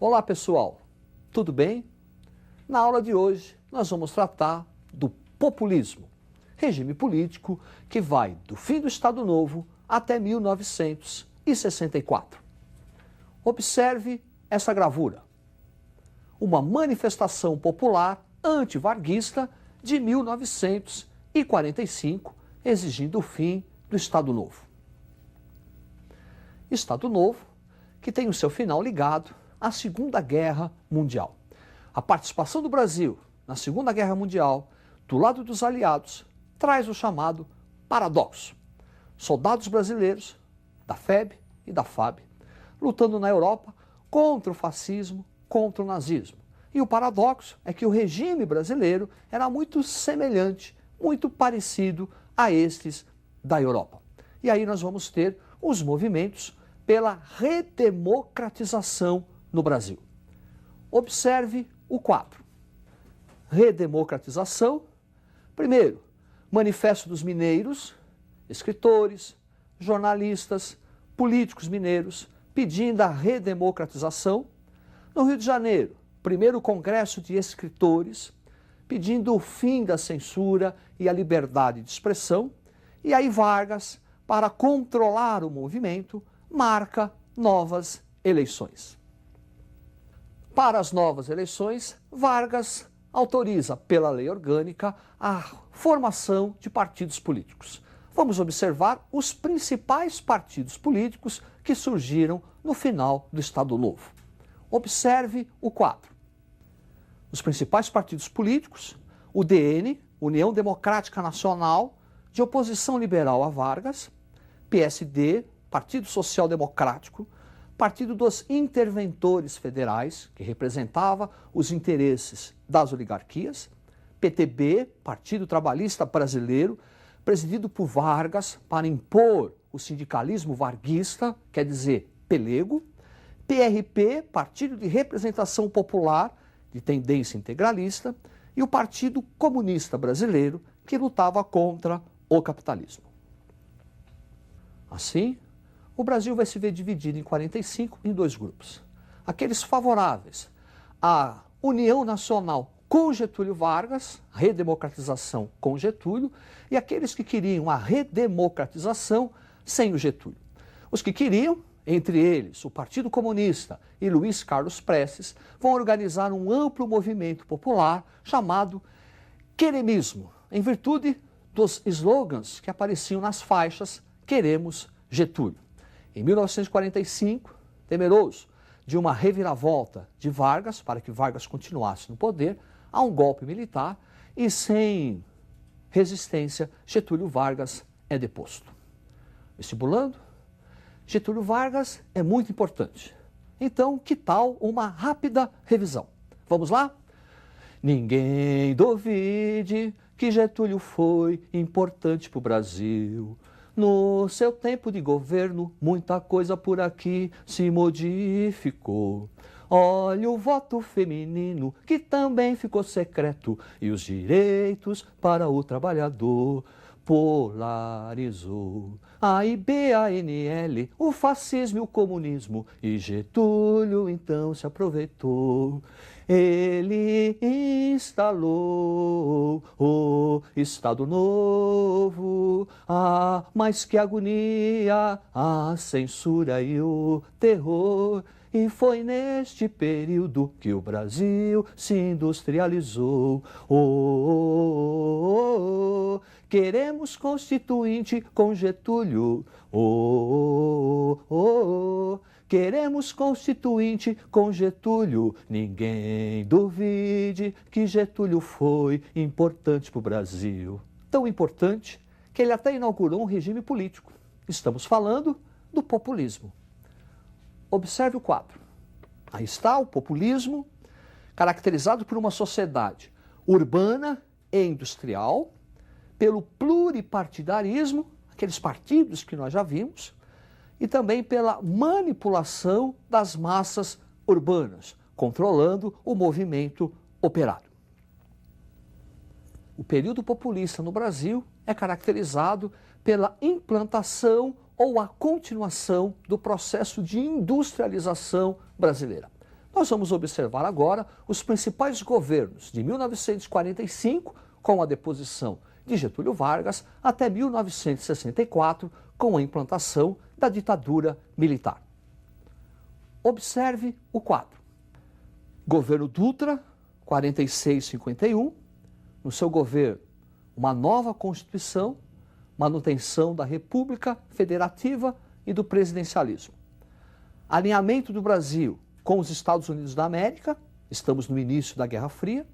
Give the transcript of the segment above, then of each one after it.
Olá pessoal, tudo bem? Na aula de hoje nós vamos tratar do populismo, regime político que vai do fim do Estado Novo até 1964. Observe essa gravura, uma manifestação popular antivarguista de 1945, exigindo o fim do Estado Novo. Estado Novo que tem o seu final ligado à Segunda Guerra Mundial. A participação do Brasil na Segunda Guerra Mundial, do lado dos aliados, traz o chamado paradoxo. Soldados brasileiros, da FEB e da FAB, lutando na Europa contra o fascismo, contra o nazismo. E o paradoxo é que o regime brasileiro era muito semelhante, muito parecido a estes da Europa. E aí nós vamos ter os movimentos pela redemocratização no Brasil. Observe o quadro. Redemocratização. Primeiro, Manifesto dos Mineiros, escritores, jornalistas, políticos mineiros, pedindo a redemocratização. No Rio de Janeiro, primeiro Congresso de Escritores, pedindo o fim da censura e a liberdade de expressão. E aí Vargas, para controlar o movimento, marca novas eleições. Para as novas eleições, Vargas autoriza, pela lei orgânica, a formação de partidos políticos. Vamos observar os principais partidos políticos que surgiram no final do Estado Novo. Observe o quadro. Os principais partidos políticos, o DN, União Democrática Nacional, de oposição liberal a Vargas, PSD, Partido Social Democrático, Partido dos Interventores Federais, que representava os interesses das oligarquias, PTB, Partido Trabalhista Brasileiro, presidido por Vargas para impor o sindicalismo varguista, quer dizer, pelego, PRP, Partido de Representação Popular, de tendência integralista, e o Partido Comunista Brasileiro, que lutava contra o capitalismo. Assim, o Brasil vai se ver dividido em 45 em dois grupos. Aqueles favoráveis à União Nacional com Getúlio Vargas, redemocratização com Getúlio, e aqueles que queriam a redemocratização sem o Getúlio. Os que queriam, entre eles o Partido Comunista e Luiz Carlos Prestes, vão organizar um amplo movimento popular chamado queremismo, em virtude dos slogans que apareciam nas faixas "Queremos Getúlio". Em 1945, temeroso de uma reviravolta de Vargas, para que Vargas continuasse no poder, há um golpe militar e, sem resistência, Getúlio Vargas é deposto. Vestibulando, Getúlio Vargas é muito importante. Então, que tal uma rápida revisão? Vamos lá? Ninguém duvide que Getúlio foi importante para o Brasil. No seu tempo de governo, muita coisa por aqui se modificou. Olha o voto feminino, que também ficou secreto, e os direitos para o trabalhador polarizou. A IBANL, o fascismo e o comunismo, e Getúlio então se aproveitou. Ele instalou o Estado Novo. Ah, mas que agonia, a censura e o terror. E foi neste período que o Brasil se industrializou. Queremos constituinte com Getúlio. Queremos constituinte com Getúlio. Ninguém duvide que Getúlio foi importante para o Brasil. Tão importante que ele até inaugurou um regime político. Estamos falando do populismo. Observe o quadro. Aí está o populismo, caracterizado por uma sociedade urbana e industrial, pelo pluripartidarismo, aqueles partidos que nós já vimos, e também pela manipulação das massas urbanas, controlando o movimento operário. O período populista no Brasil é caracterizado pela implantação ou a continuação do processo de industrialização brasileira. Nós vamos observar agora os principais governos de 1945, com a deposição de Getúlio Vargas, até 1964, com a implantação da ditadura militar. Observe o quadro. Governo Dutra, 46-51, no seu governo, uma nova Constituição, manutenção da República Federativa e do presidencialismo. Alinhamento do Brasil com os Estados Unidos da América, estamos no início da Guerra Fria.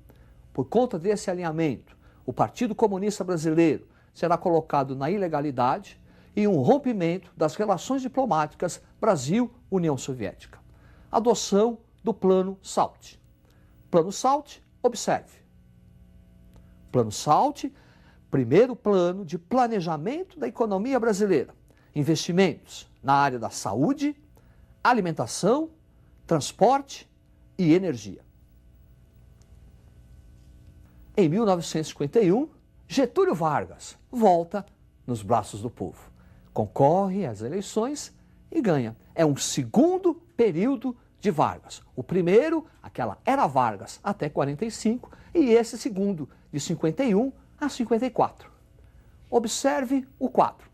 Por conta desse alinhamento, o Partido Comunista Brasileiro será colocado na ilegalidade e um rompimento das relações diplomáticas Brasil-União Soviética. Adoção do Plano SALT. Plano SALT, observe. Plano SALT, primeiro plano de planejamento da economia brasileira. Investimentos na área da saúde, alimentação, transporte e energia. Em 1951, Getúlio Vargas volta nos braços do povo. Concorre às eleições e ganha. É um segundo período de Vargas. O primeiro, aquela era Vargas até 45, e esse segundo, de 51 a 54. Observe o quadro.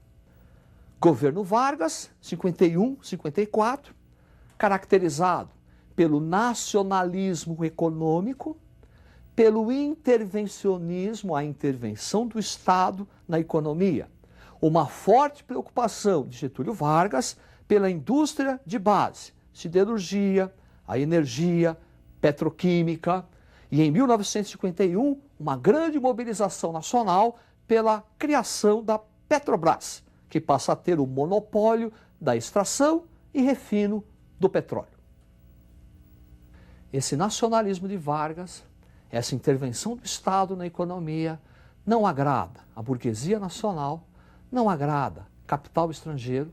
Governo Vargas, 51-54, caracterizado pelo nacionalismo econômico, pelo intervencionismo, a intervenção do Estado na economia. Uma forte preocupação de Getúlio Vargas pela indústria de base, siderurgia, a energia, petroquímica, e em 1951, uma grande mobilização nacional pela criação da Petrobras, que passa a ter o monopólio da extração e refino do petróleo. Esse nacionalismo de Vargas, essa intervenção do Estado na economia, não agrada a burguesia nacional, não agrada capital estrangeiro,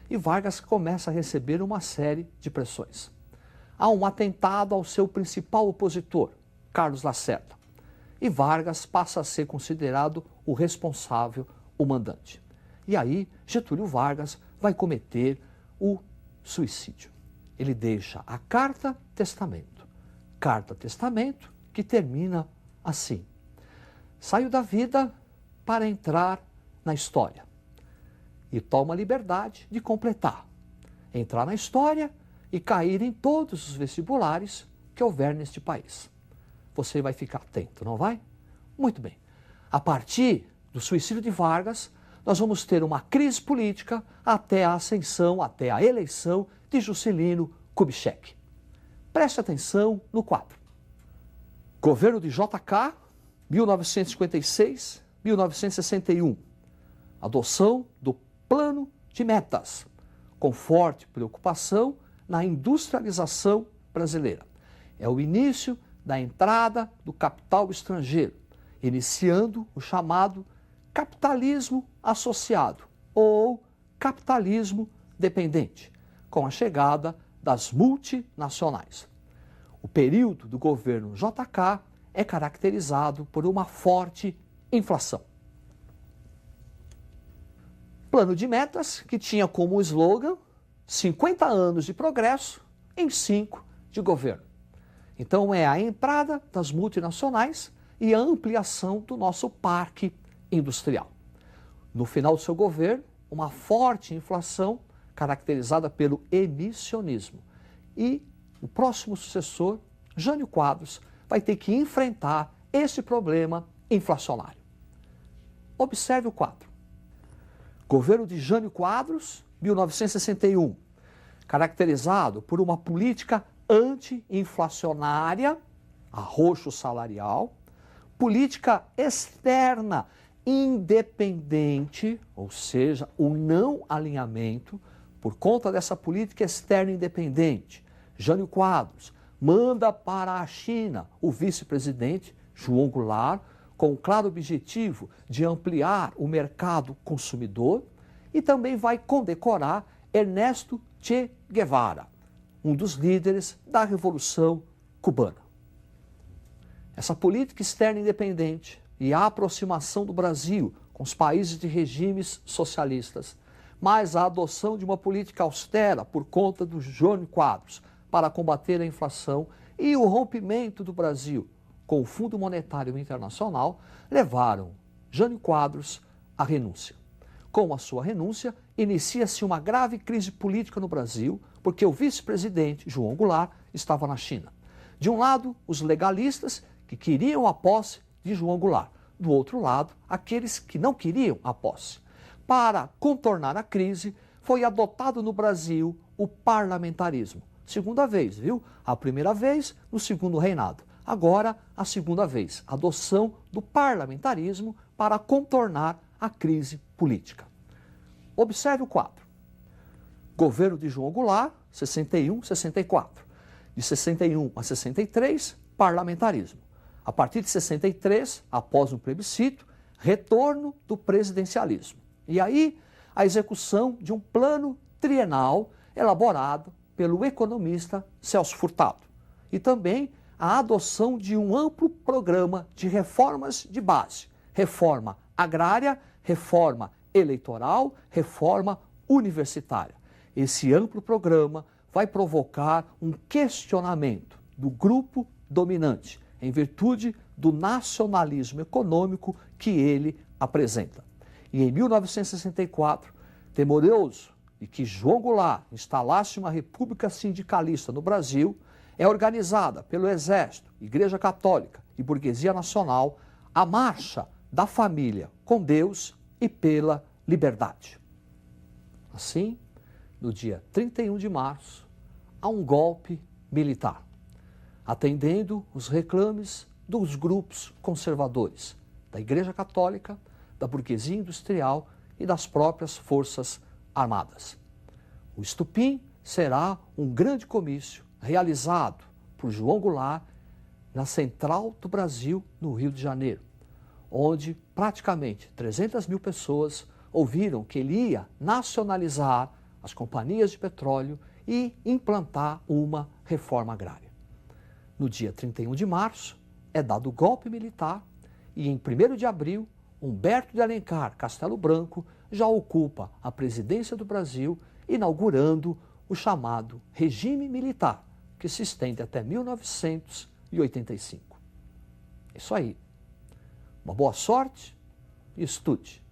e Vargas começa a receber uma série de pressões. Há um atentado ao seu principal opositor, Carlos Lacerda, e Vargas passa a ser considerado o responsável, o mandante. E aí, Getúlio Vargas vai cometer o suicídio. Ele deixa a carta-testamento. Carta-testamento que termina assim: saio da vida para entrar na história. E toma a liberdade de completar. Entrar na história e cair em todos os vestibulares que houver neste país. Você vai ficar atento, não vai? Muito bem. A partir do suicídio de Vargas, nós vamos ter uma crise política até a ascensão, até a eleição de Juscelino Kubitschek. Preste atenção no quadro. Governo de JK, 1956-1961. Adoção do Plano de Metas, com forte preocupação na industrialização brasileira. É o início da entrada do capital estrangeiro, iniciando o chamado capitalismo associado ou capitalismo dependente, com a chegada das multinacionais. O período do governo JK é caracterizado por uma forte inflação. Plano de metas que tinha como slogan 50 anos de progresso em 5 de governo. Então é a entrada das multinacionais e a ampliação do nosso parque industrial. No final do seu governo, uma forte inflação caracterizada pelo emissionismo. E o próximo sucessor, Jânio Quadros, vai ter que enfrentar esse problema inflacionário. Observe o quadro. Governo de Jânio Quadros, 1961, caracterizado por uma política anti-inflacionária, arroxo salarial, política externa independente, ou seja, o não alinhamento. Por conta dessa política externa independente, Jânio Quadros manda para a China o vice-presidente João Goulart, com o claro objetivo de ampliar o mercado consumidor, e também vai condecorar Ernesto Che Guevara, um dos líderes da Revolução Cubana. Essa política externa independente e a aproximação do Brasil com os países de regimes socialistas, mais a adoção de uma política austera por conta do Jânio Quadros para combater a inflação e o rompimento do Brasil com o Fundo Monetário Internacional levaram Jânio Quadros à renúncia. Com a sua renúncia, inicia-se uma grave crise política no Brasil, porque o vice-presidente, João Goulart, estava na China. De um lado, os legalistas, que queriam a posse de João Goulart. Do outro lado, aqueles que não queriam a posse. Para contornar a crise, foi adotado no Brasil o parlamentarismo. Segunda vez, viu? A primeira vez no segundo reinado. Agora, a segunda vez, a adoção do parlamentarismo para contornar a crise política. Observe o quadro. Governo de João Goulart, 61, 64. De 61 a 63, parlamentarismo. A partir de 63, após um plebiscito, retorno do presidencialismo. E aí, a execução de um plano trienal elaborado pelo economista Celso Furtado. E também a adoção de um amplo programa de reformas de base. Reforma agrária, reforma eleitoral, reforma universitária. Esse amplo programa vai provocar um questionamento do grupo dominante, em virtude do nacionalismo econômico que ele apresenta. E em 1964, temeroso de que João Goulart instalasse uma república sindicalista no Brasil, é organizada pelo Exército, Igreja Católica e Burguesia Nacional a Marcha da Família com Deus e pela Liberdade. Assim, no dia 31 de março, há um golpe militar, atendendo os reclames dos grupos conservadores, da Igreja Católica, da burguesia industrial e das próprias Forças Armadas. O estupim será um grande comício realizado por João Goulart na Central do Brasil, no Rio de Janeiro, onde praticamente 300 mil pessoas ouviram que ele ia nacionalizar as companhias de petróleo e implantar uma reforma agrária. No dia 31 de março, é dado o golpe militar e em 1º de abril, Humberto de Alencar Castelo Branco já ocupa a presidência do Brasil, inaugurando o chamado regime militar, que se estende até 1985. É isso aí. Uma boa sorte e estude.